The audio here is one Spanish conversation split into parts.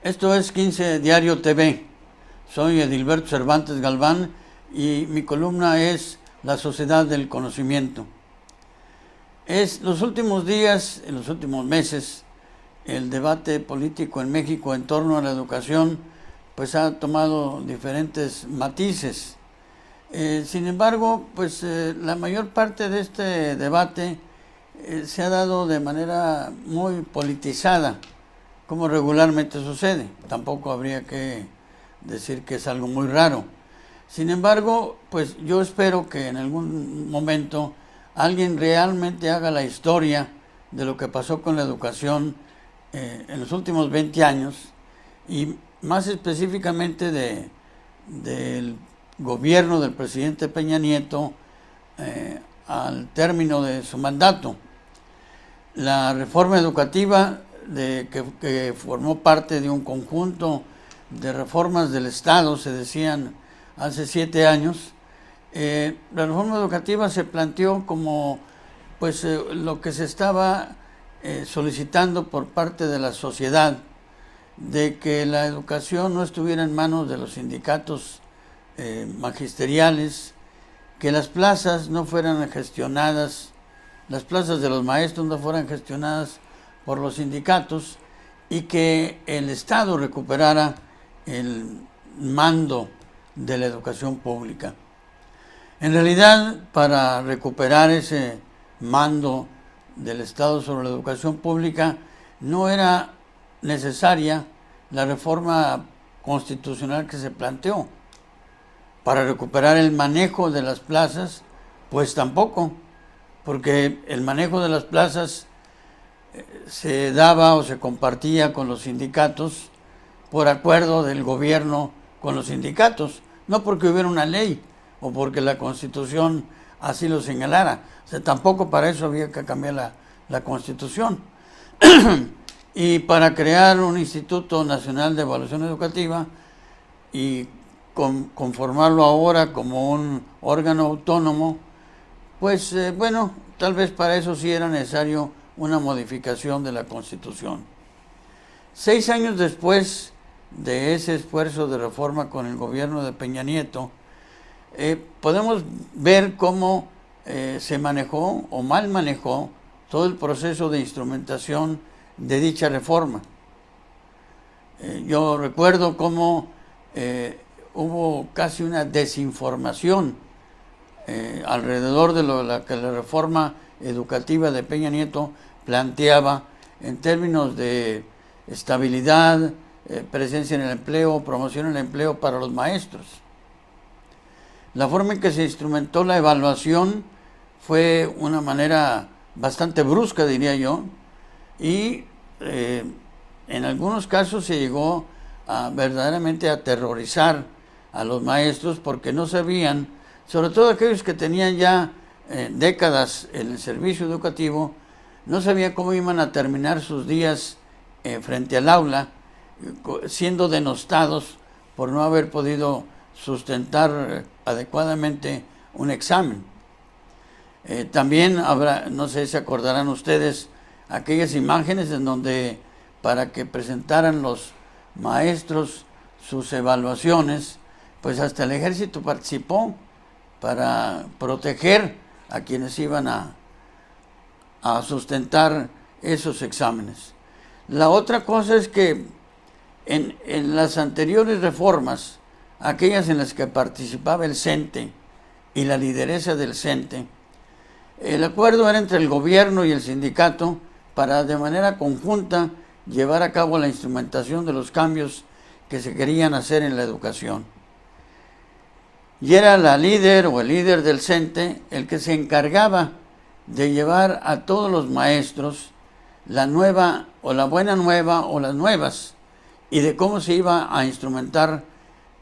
Esto es 15 Diario TV. Soy Edilberto Cervantes Galván y mi columna es La Sociedad del Conocimiento. Los últimos días, en los últimos meses, el debate político en México en torno a la educación pues ha tomado diferentes matices. Sin embargo, la mayor parte de este debate se ha dado de manera muy politizada, como regularmente sucede. Tampoco habría que decir que es algo muy raro. Sin embargo, pues yo espero que en algún momento alguien realmente haga la historia de lo que pasó con la educación en los últimos 20 años y más específicamente del gobierno del presidente Peña Nieto al término de su mandato. La reforma educativa que formó parte de un conjunto de reformas del Estado, se decían hace 7 años, la reforma educativa se planteó como lo que se estaba solicitando por parte de la sociedad, de que la educación no estuviera en manos de los sindicatos magisteriales, que las plazas no fueran gestionadas, las plazas de los maestros no fueran gestionadas por los sindicatos y que el Estado recuperara el mando de la educación pública. En realidad, para recuperar ese mando del Estado sobre la educación pública, no era necesaria la reforma constitucional que se planteó. Para recuperar el manejo de las plazas, pues tampoco, porque el manejo de las plazas se daba o se compartía con los sindicatos por acuerdo del gobierno con los sindicatos, no porque hubiera una ley o porque la Constitución así lo señalara. O sea, tampoco para eso había que cambiar la Constitución. Y para crear un Instituto Nacional de Evaluación Educativa y conformarlo ahora como un órgano autónomo, tal vez para eso sí era necesario una modificación de la Constitución. 6 años después de ese esfuerzo de reforma con el gobierno de Peña Nieto, podemos ver cómo se manejó o mal manejó todo el proceso de instrumentación de dicha reforma. Yo recuerdo cómo hubo casi una desinformación alrededor de lo que la reforma educativa de Peña Nieto planteaba en términos de estabilidad, presencia en el empleo, promoción en el empleo para los maestros. La forma en que se instrumentó la evaluación fue una manera bastante brusca, diría yo, y en algunos casos se llegó a verdaderamente aterrorizar a los maestros porque no sabían, sobre todo aquellos que tenían ya décadas en el servicio educativo, no sabían cómo iban a terminar sus días frente al aula, siendo denostados por no haber podido sustentar adecuadamente un examen. También habrá, no sé si acordarán ustedes, aquellas imágenes en donde para que presentaran los maestros sus evaluaciones, pues hasta el ejército participó para proteger a quienes iban a sustentar esos exámenes. La otra cosa es que en las anteriores reformas, aquellas en las que participaba el CENTE y la lideresa del CENTE, el acuerdo era entre el gobierno y el sindicato para de manera conjunta llevar a cabo la instrumentación de los cambios que se querían hacer en la educación. Y era la líder o el líder del CENTE el que se encargaba de llevar a todos los maestros la nueva o la buena nueva o las nuevas y de cómo se iba a instrumentar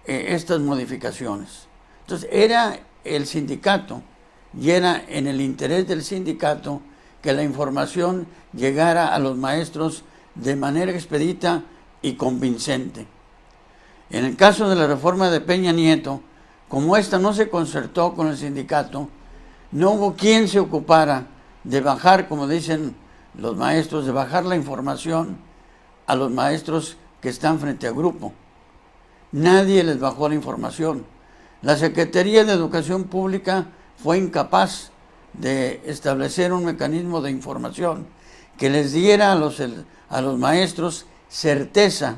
estas modificaciones. Entonces era el sindicato y era en el interés del sindicato que la información llegara a los maestros de manera expedita y convincente. En el caso de la reforma de Peña Nieto, como esta no se concertó con el sindicato, no hubo quien se ocupara de bajar, como dicen los maestros, de bajar la información a los maestros que están frente al grupo. Nadie les bajó la información. La Secretaría de Educación Pública fue incapaz de establecer un mecanismo de información que les diera a los maestros certeza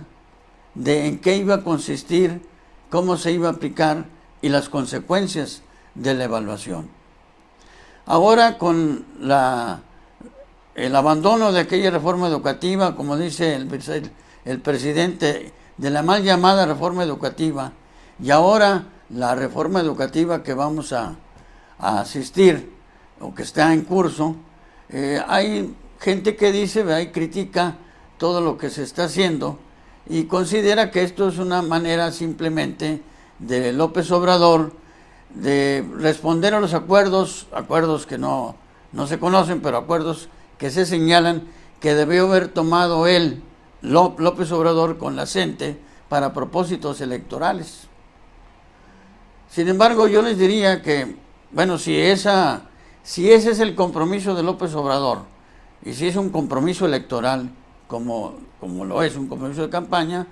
de en qué iba a consistir, cómo se iba a aplicar y las consecuencias de la evaluación. Ahora, con el abandono de aquella reforma educativa, como dice el presidente, de la mal llamada reforma educativa, y ahora la reforma educativa que vamos a asistir, o que está en curso, hay gente que dice, y critica todo lo que se está haciendo, y considera que esto es una manera simplemente de López Obrador de responder a los acuerdos que no se conocen, pero acuerdos que se señalan que debió haber tomado él, López Obrador, con la CENTE para propósitos electorales. Sin embargo, yo les diría que, bueno, si ese es el compromiso de López Obrador, y si es un compromiso electoral, como lo es un compromiso de campaña,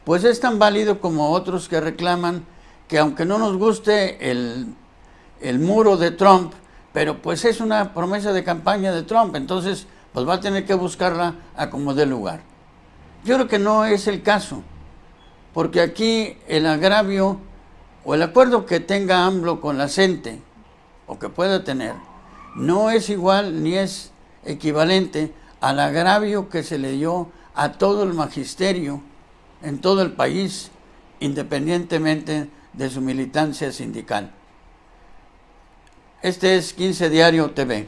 pues es tan válido como otros que reclaman que aunque no nos guste el muro de Trump, pero pues es una promesa de campaña de Trump, entonces pues va a tener que buscarla a como dé lugar. Yo creo que no es el caso, porque aquí el agravio o el acuerdo que tenga AMLO con la CENTE, o que pueda tener, no es igual ni es equivalente al agravio que se le dio a todo el magisterio en todo el país, independientemente de su militancia sindical. Este es 15 Diario TV.